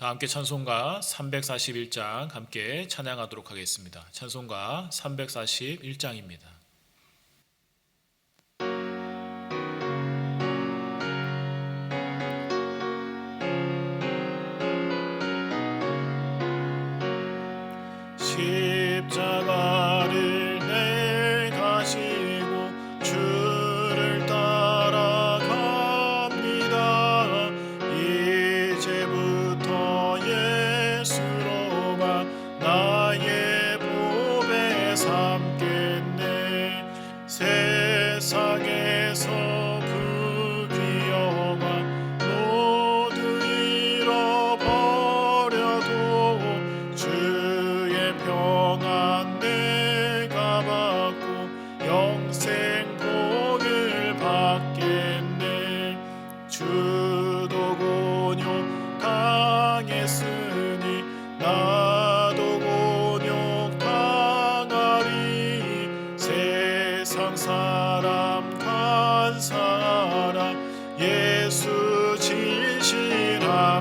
다 함께 찬송가 341장 함께 찬양하도록 하겠습니다. 찬송가 341장입니다. 십자가를 내가 지고 주를 따라갑니다. 이제부터 예수로만 나의 보배 삼겠네. 세상에서 부귀영화 모두 잃어버려도 주의 평안 내가 받고 영생 복을 받겠네. 주도 곤욕 당했으니 나도 곤욕 당하리. 세상 사람 간사하라 예수 진실합니다.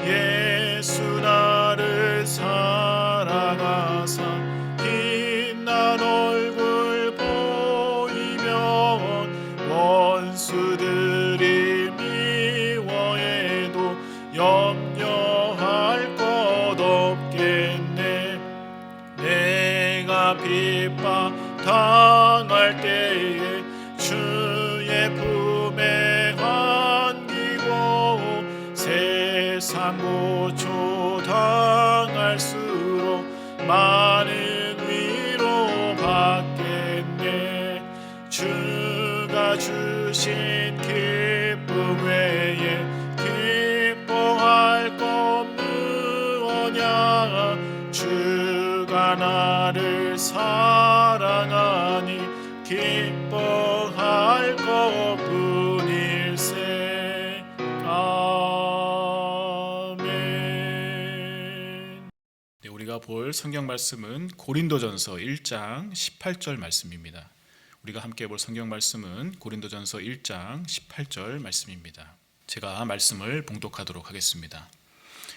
예수 나를 사랑하사 빛난 얼굴 보이면 원수들이 미워해도 염려할 것 없겠네. 내가 핍박 당할 때에 주의 품에 안기고 세상 고초 당할수록 많은 위로 받겠네. 주가 주신 기쁨 외에 기뻐할 것 무엇냐. 주가 나를 사랑하니 기뻐할 것뿐일세. 아멘. 네, 우리가 볼 성경 말씀은 고린도전서 1장 18절 말씀입니다. 우리가 함께 볼 성경 말씀은 고린도전서 1장 18절 말씀입니다. 제가 말씀을 봉독하도록 하겠습니다.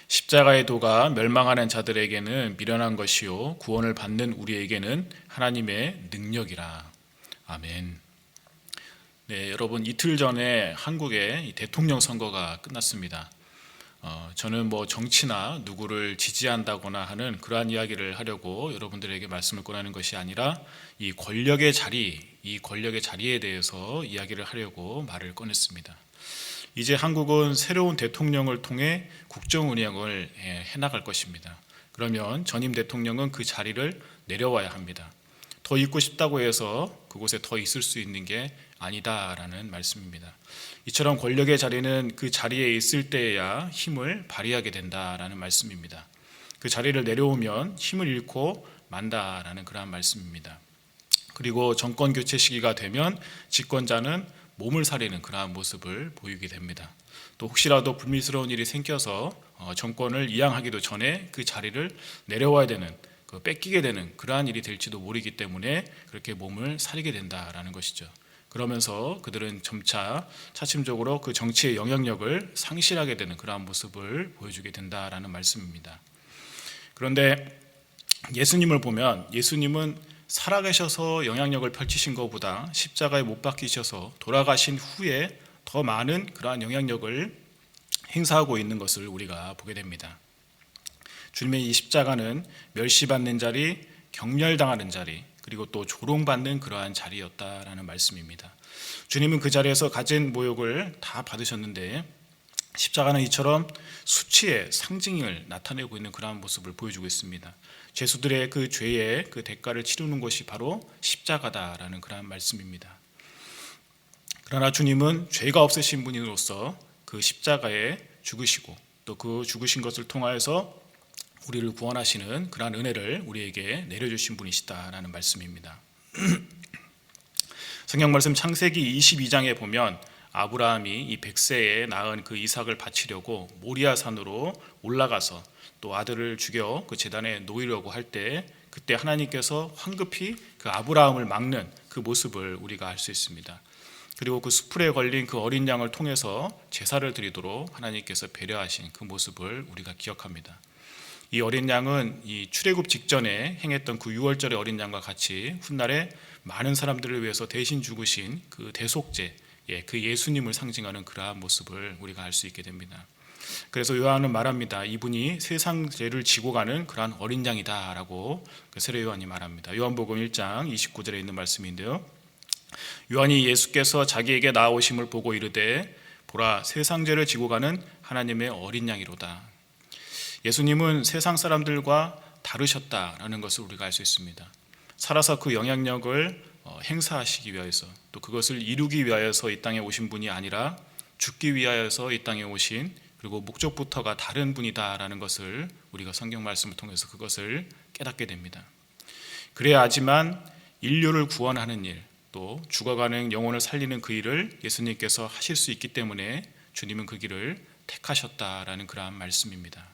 십자가의 도가 멸망하는 자들에게는 미련한 것이요 구원을 받는 우리에게는 하나님의 능력이라. 아멘. 네, 여러분, 이틀 전에 한국의 대통령 선거가 끝났습니다. 저는 정치나 누구를 지지한다거나 하는 그러한 이야기를 하려고 여러분들에게 말씀을 꺼내는 것이 아니라 이 권력의 자리에 대해서 이야기를 하려고 말을 꺼냈습니다. 이제 한국은 새로운 대통령을 통해 국정 운영을 해나갈 것입니다. 그러면 전임 대통령은 그 자리를 내려와야 합니다. 더 있고 싶다고 해서 그곳에 더 있을 수 있는 게 아니다라는 말씀입니다. 이처럼 권력의 자리는 그 자리에 있을 때에야 힘을 발휘하게 된다라는 말씀입니다. 그 자리를 내려오면 힘을 잃고 만다라는 그러한 말씀입니다. 그리고 정권 교체 시기가 되면 집권자는 몸을 사리는 그러한 모습을 보이게 됩니다. 또 혹시라도 불미스러운 일이 생겨서 정권을 이양하기도 전에 그 자리를 내려와야 되는, 뺏기게 되는 그러한 일이 될지도 모르기 때문에 그렇게 몸을 사리게 된다라는 것이죠. 그러면서 그들은 점차 차츰적으로 그 정치의 영향력을 상실하게 되는 그러한 모습을 보여주게 된다라는 말씀입니다. 그런데 예수님을 보면 예수님은 살아계셔서 영향력을 펼치신 것보다 십자가에 못 박히셔서 돌아가신 후에 더 많은 그러한 영향력을 행사하고 있는 것을 우리가 보게 됩니다. 주님의 이 십자가는 멸시받는 자리, 경멸당하는 자리, 그리고 또 조롱받는 그러한 자리였다라는 말씀입니다. 주님은 그 자리에서 가진 모욕을 다 받으셨는데 십자가는 이처럼 수치의 상징을 나타내고 있는 그러한 모습을 보여주고 있습니다. 죄수들의 그 죄의 그 대가를 치르는 것이 바로 십자가다라는 그러한 말씀입니다. 그러나 주님은 죄가 없으신 분으로서 그 십자가에 죽으시고 또 그 죽으신 것을 통하여서 우리를 구원하시는 그러한 은혜를 우리에게 내려주신 분이시다라는 말씀입니다. 성경 말씀 창세기 22장에 보면 아브라함이 이 100세에 낳은 그 이삭을 바치려고 모리아 산으로 올라가서 또 아들을 죽여 그 제단에 놓이려고 할 때 그때 하나님께서 황급히 그 아브라함을 막는 그 모습을 우리가 알 수 있습니다. 그리고 그 수풀에 걸린 그 어린 양을 통해서 제사를 드리도록 하나님께서 배려하신 그 모습을 우리가 기억합니다. 이 어린 양은 이 출애굽 직전에 행했던 그 유월절의 어린 양과 같이 훗날에 많은 사람들을 위해서 대신 죽으신 그 대속제, 그 예수님을 상징하는 그러한 모습을 우리가 알 수 있게 됩니다. 그래서 요한은 말합니다. 이분이 세상 죄를 지고 가는 그러한 어린 양이다라고 세례 요한이 말합니다. 요한복음 1장 29절에 있는 말씀인데요. 요한이 예수께서 자기에게 나아오심을 보고 이르되 보라 세상 죄를 지고 가는 하나님의 어린 양이로다. 예수님은 세상 사람들과 다르셨다라는 것을 우리가 알 수 있습니다. 살아서 그 영향력을 행사하시기 위해서, 또 그것을 이루기 위하여서 이 땅에 오신 분이 아니라 죽기 위하여서 이 땅에 오신, 그리고 목적부터가 다른 분이다라는 것을 우리가 성경 말씀을 통해서 그것을 깨닫게 됩니다. 그래야지만 인류를 구원하는 일, 또 죽어가는 영혼을 살리는 그 일을 예수님께서 하실 수 있기 때문에 주님은 그 길을 택하셨다라는 그러한 말씀입니다.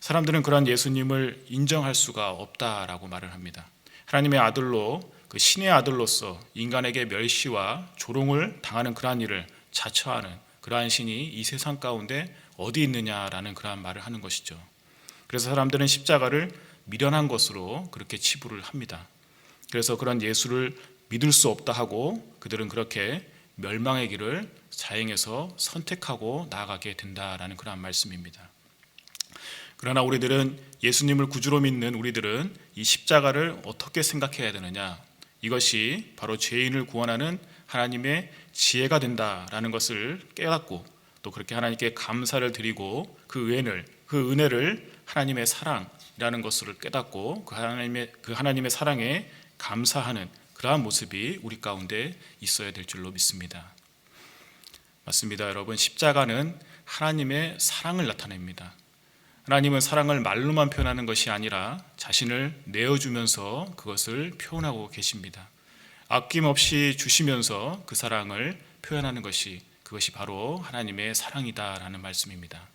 사람들은 그러한 예수님을 인정할 수가 없다라고 말을 합니다. 하나님의 아들로, 그 신의 아들로서 인간에게 멸시와 조롱을 당하는 그러한 일을 자처하는 그러한 신이 이 세상 가운데 어디 있느냐라는 그러한 말을 하는 것이죠. 그래서 사람들은 십자가를 미련한 것으로 그렇게 치부를 합니다. 그래서 그런 예수를 믿을 수 없다 하고 그들은 그렇게 멸망의 길을 자행해서 선택하고 나아가게 된다라는 그러한 말씀입니다. 그러나 우리들은, 예수님을 구주로 믿는 우리들은 이 십자가를 어떻게 생각해야 되느냐, 이것이 바로 죄인을 구원하는 하나님의 지혜가 된다라는 것을 깨닫고, 또 그렇게 하나님께 감사를 드리고 그 은혜를 하나님의 사랑이라는 것을 깨닫고 그 하나님의 사랑에 감사하는 그러한 모습이 우리 가운데 있어야 될 줄로 믿습니다. 맞습니다, 여러분. 십자가는 하나님의 사랑을 나타냅니다. 하나님은 사랑을 말로만 표현하는 것이 아니라 자신을 내어주면서 그것을 표현하고 계십니다. 아낌없이 주시면서 그 사랑을 표현하는 것이, 그것이 바로 하나님의 사랑이다라는 말씀입니다.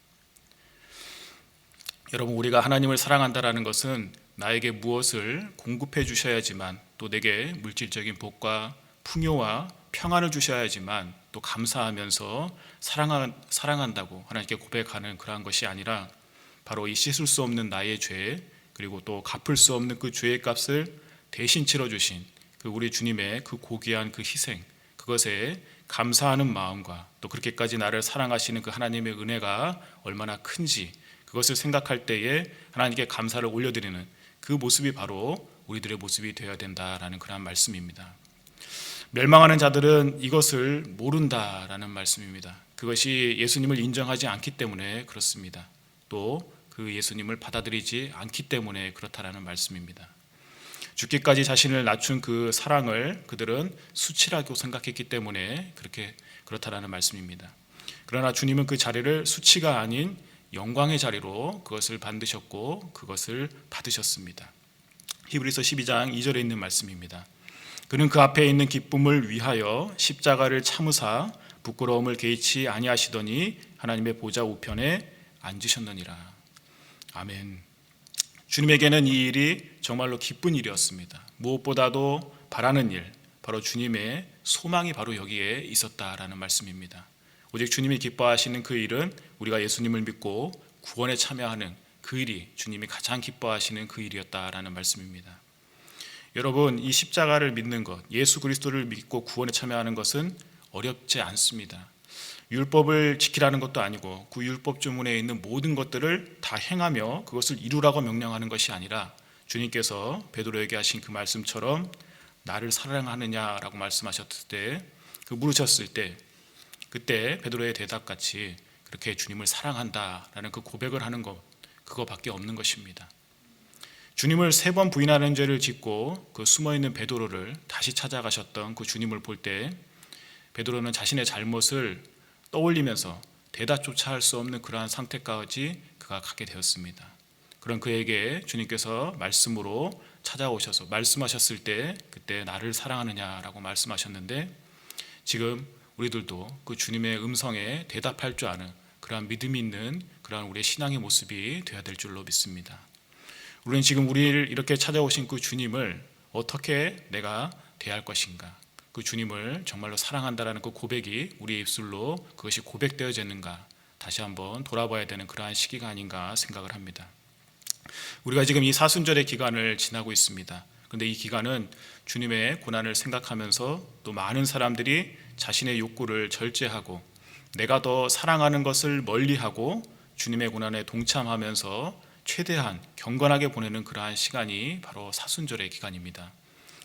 여러분, 우리가 하나님을 사랑한다라는 것은 나에게 무엇을 공급해 주셔야지만, 또 내게 물질적인 복과 풍요와 평안을 주셔야지만 또 감사하면서 사랑한다고 하나님께 고백하는 그러한 것이 아니라, 바로 이 씻을 수 없는 나의 죄, 그리고 또 갚을 수 없는 그 죄의 값을 대신 치러주신 그 우리 주님의 그 고귀한 그 희생, 그것에 감사하는 마음과 또 그렇게까지 나를 사랑하시는 그 하나님의 은혜가 얼마나 큰지, 그것을 생각할 때에 하나님께 감사를 올려드리는 그 모습이 바로 우리들의 모습이 되어야 된다라는 그런 말씀입니다. 멸망하는 자들은 이것을 모른다라는 말씀입니다. 그것이 예수님을 인정하지 않기 때문에 그렇습니다. 또 그 예수님을 받아들이지 않기 때문에 그렇다라는 말씀입니다. 죽기까지 자신을 낮춘 그 사랑을 그들은 수치라고 생각했기 때문에 그렇다라는 말씀입니다. 그러나 주님은 그 자리를 수치가 아닌 영광의 자리로 그것을 만드셨고 그것을 받으셨습니다. 히브리서 12장 2절에 있는 말씀입니다. 그는 그 앞에 있는 기쁨을 위하여 십자가를 참으사 부끄러움을 개의치 아니하시더니 하나님의 보좌 우편에 앉으셨느니라. 아멘. 주님에게는 이 일이 정말로 기쁜 일이었습니다. 무엇보다도 바라는 일, 바로 주님의 소망이 바로 여기에 있었다라는 말씀입니다. 오직 주님이 기뻐하시는 그 일은 우리가 예수님을 믿고 구원에 참여하는 그 일이 주님이 가장 기뻐하시는 그 일이었다라는 말씀입니다. 여러분, 이 십자가를 믿는 것, 예수 그리스도를 믿고 구원에 참여하는 것은 어렵지 않습니다. 율법을 지키라는 것도 아니고 그 율법 주문에 있는 모든 것들을 다 행하며 그것을 이루라고 명령하는 것이 아니라, 주님께서 베드로에게 하신 그 말씀처럼 나를 사랑하느냐라고 말씀하셨을 때, 물으셨을 때, 그때 베드로의 대답같이 그렇게 주님을 사랑한다라는 그 고백을 하는 것, 그거밖에 없는 것입니다. 주님을 3번 부인하는 죄를 짓고 그 숨어있는 베드로를 다시 찾아가셨던 그 주님을 볼 때, 베드로는 자신의 잘못을 떠올리면서 대답조차 할 수 없는 그러한 상태까지 그가 가게 되었습니다. 그런 그에게 주님께서 말씀으로 찾아오셔서 말씀하셨을 때, 그때 나를 사랑하느냐라고 말씀하셨는데, 지금 우리들도 그 주님의 음성에 대답할 줄 아는 그러한 믿음이 있는 그러한 우리의 신앙의 모습이 되어야 될 줄로 믿습니다. 우리는 지금 우리를 이렇게 찾아오신 그 주님을 어떻게 내가 대할 것인가, 그 주님을 정말로 사랑한다라는 그 고백이 우리의 입술로 그것이 고백되어졌는가 다시 한번 돌아봐야 되는 그러한 시기가 아닌가 생각을 합니다. 우리가 지금 이 사순절의 기간을 지나고 있습니다. 그런데 이 기간은 주님의 고난을 생각하면서 또 많은 사람들이 자신의 욕구를 절제하고 내가 더 사랑하는 것을 멀리하고 주님의 고난에 동참하면서 최대한 경건하게 보내는 그러한 시간이 바로 사순절의 기간입니다.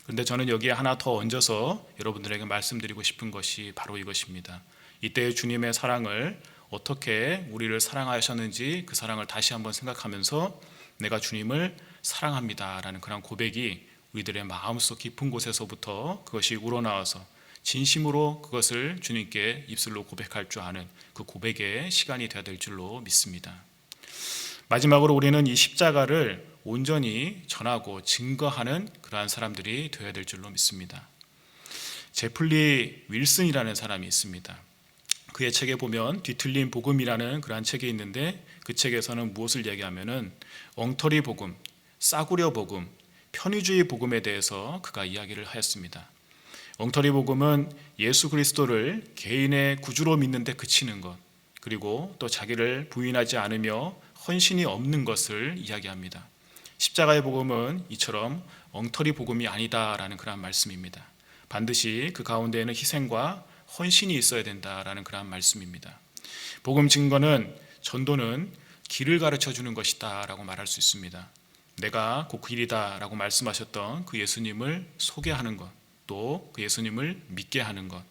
그런데 저는 여기에 하나 더 얹어서 여러분들에게 말씀드리고 싶은 것이 바로 이것입니다. 이때의 주님의 사랑을 어떻게 우리를 사랑하셨는지 그 사랑을 다시 한번 생각하면서 내가 주님을 사랑합니다라는 그런 고백이 우리들의 마음속 깊은 곳에서부터 그것이 우러나와서 진심으로 그것을 주님께 입술로 고백할 줄 아는 그 고백의 시간이 되어야 될 줄로 믿습니다. 마지막으로 우리는 이 십자가를 온전히 전하고 증거하는 그러한 사람들이 되어야 될 줄로 믿습니다. 제플리 윌슨이라는 사람이 있습니다. 그의 책에 보면 뒤틀린 복음이라는 그러한 책이 있는데 그 책에서는 무엇을 얘기하면은 엉터리 복음, 싸구려 복음, 편의주의 복음에 대해서 그가 이야기를 하였습니다. 엉터리 복음은 예수 그리스도를 개인의 구주로 믿는데 그치는 것, 그리고 또 자기를 부인하지 않으며 헌신이 없는 것을 이야기합니다. 십자가의 복음은 이처럼 엉터리 복음이 아니다라는 그런 말씀입니다. 반드시 그 가운데에는 희생과 헌신이 있어야 된다라는 그런 말씀입니다. 복음 증거는 전도는 길을 가르쳐 주는 것이다 라고 말할 수 있습니다. 내가 그 길이다 라고 말씀하셨던 그 예수님을 소개하는 것, 또 그 예수님을 믿게 하는 것,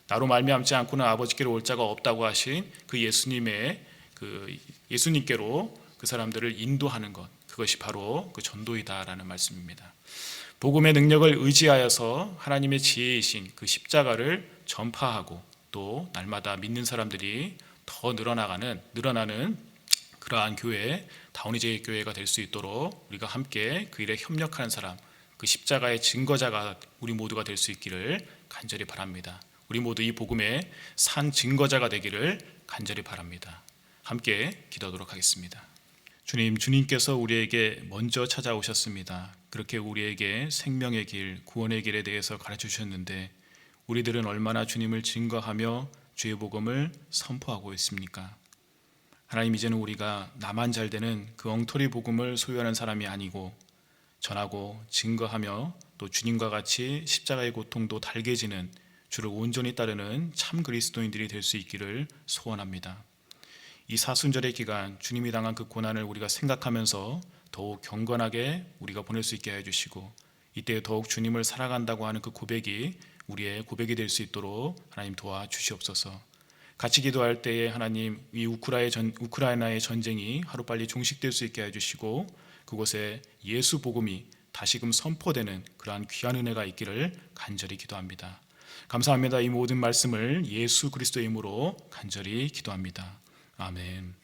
나로 말미암지 않고는 아버지께로 올 자가 없다고 하신 그 예수님께로 그 사람들을 인도하는 것, 그것이 바로 그 전도이다라는 말씀입니다. 복음의 능력을 의지하여서 하나님의 지혜이신 그 십자가를 전파하고 또 날마다 믿는 사람들이 더 늘어나는 그러한 교회, 다운이제이 교회가 될 수 있도록 우리가 함께 그 일에 협력하는 사람, 그 십자가의 증거자가 우리 모두가 될 수 있기를 간절히 바랍니다. 우리 모두 이 복음의 산 증거자가 되기를 간절히 바랍니다. 함께 기도하도록 하겠습니다. 주님께서 우리에게 먼저 찾아오셨습니다. 그렇게 우리에게 생명의 길, 구원의 길에 대해서 가르쳐 주셨는데 우리들은 얼마나 주님을 증거하며 주의 복음을 선포하고 있습니까? 하나님, 이제는 우리가 나만 잘 되는 그 엉터리 복음을 소유하는 사람이 아니고 전하고 증거하며 또 주님과 같이 십자가의 고통도 달게 지는 주를 온전히 따르는 참 그리스도인들이 될 수 있기를 소원합니다. 이 사순절의 기간 주님이 당한 그 고난을 우리가 생각하면서 더욱 경건하게 우리가 보낼 수 있게 해주시고 이때 더욱 주님을 사랑한다고 하는 그 고백이 우리의 고백이 될 수 있도록 하나님 도와주시옵소서. 같이 기도할 때에 하나님 이 우크라이나의 전쟁이 하루빨리 종식될 수 있게 해주시고 그곳에 예수 복음이 다시금 선포되는 그러한 귀한 은혜가 있기를 간절히 기도합니다. 감사합니다. 이 모든 말씀을 예수 그리스도의 이름으로 간절히 기도합니다. 아멘.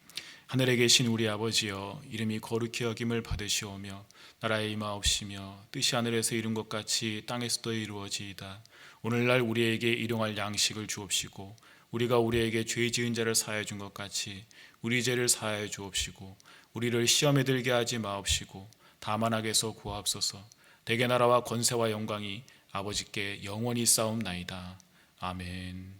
하늘에 계신 우리 아버지여, 이름이 거룩히 여김을 받으시오며 나라의 임하옵시며 뜻이 하늘에서 이룬 것 같이 땅에서도 이루어지이다. 오늘날 우리에게 일용할 양식을 주옵시고 우리가 우리에게 죄 지은 자를 사하여 준 것 같이 우리 죄를 사하여 주옵시고 우리를 시험에 들게 하지 마옵시고 다만 악에서 구하옵소서. 대개 나라와 권세와 영광이 아버지께 영원히 싸움나이다. 아멘.